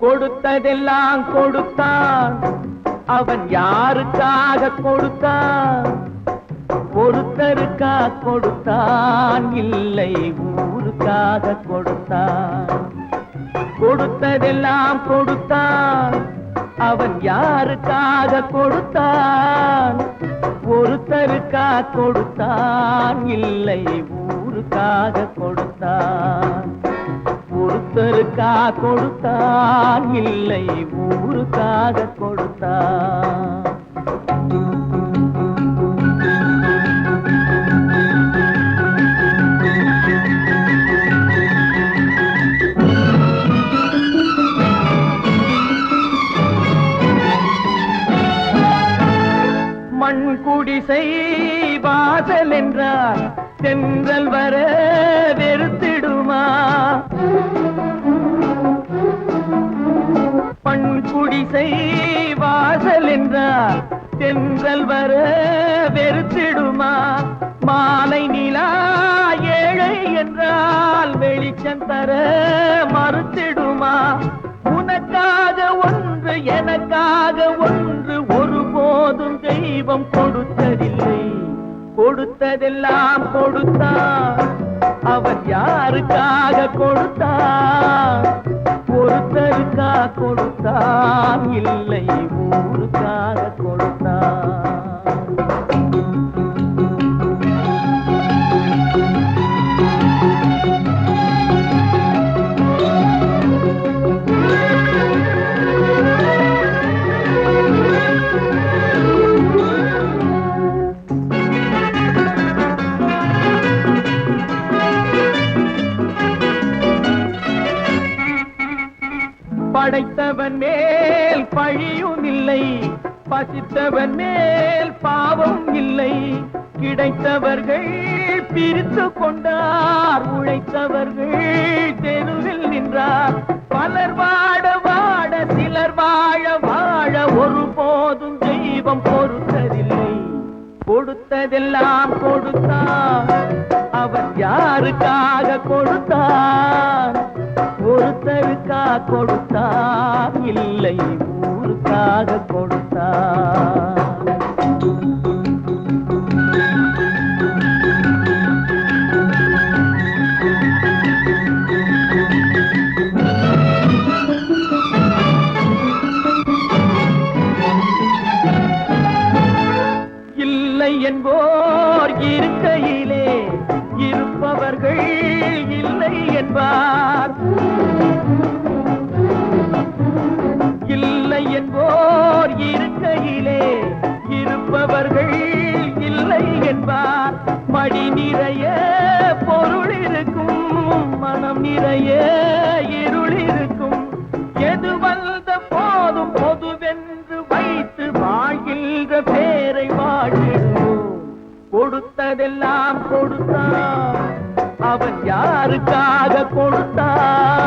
கொடுத்ததெல்லாம் கொடுத்தான், அவன் யாருக்காக கொடுத்தான்? ஒருத்தருக்கா கொடுத்தான், இல்லை ஊருக்காக கொடுத்தான். கொடுத்ததெல்லாம் கொடுத்தான், அவன் யாருக்காக கொடுத்தான்? ஒருத்தருக்கா கொடுத்தான், இல்லை ஊருக்காக கொடுத்தான். ஒருத்தருக்கா கொடுத்தான், இல்லை ஊருக்காக கொடுத்தான். மண் குடிசை வாசல் என்றால் தென்றல் வர வெறுத்திடுமா? மண் குடிசை வாசல் என்றால் தென்றல் வர வெறுத்திடுமா? மாலை நிலா ஏழை என்றால் வெளிச்சம் தர மறுத்திடுமா? உனக்காக ஒன்று எனக்காக ஒன்று ஒருபோதும் தெய்வம் கொடுத்ததில்லை. கொடுத்ததெல்லாம் கொடுத்தான், அவன் யாருக்காக கொடுத்தான்? ஒருத்தருக்கா கொடுத்தான், இல்லை ஊருக்காக கொடுத்தான். படைத்தவன் மேல் பழியும் இல்லை, பசித்தவன் மேல் பாவம் இல்லை. கிடைத்தவர்கள் பிரித்து கொண்டார், உழைத்தவர்கள் தெருவில் நின்றார். பலர் வாட வாட சிலர் வாழ வாழ ஒருபோதும் தெய்வம் பொறுத்ததில்லை. கொடுத்ததெல்லாம் கொடுத்தான், அவன் யாருக்காக கொடுத்தான்? ஒருத்தருக்கா கொடுத்தான், இல்லை ஊருக்காக கொடுத்தான். இல்லை என்போர் இருக்கையிலே இருப்பவர்கள் இல்லை என்பார். இல்லை என்போர் இருக்கையிலே இருப்பவர்கள் இல்லை என்பார். மடி நிறைய பொருள் இருக்கும், மனம் நிறைய இருள் இருக்கும். எது வந்த போதும் பொதுவென்று வைத்து வாழ்கின்ற பேரை வாழ்கிறோம். கொடுத்ததெல்லாம் கொடுத்தான், அவன் யாருக்காக கொடுத்தான்?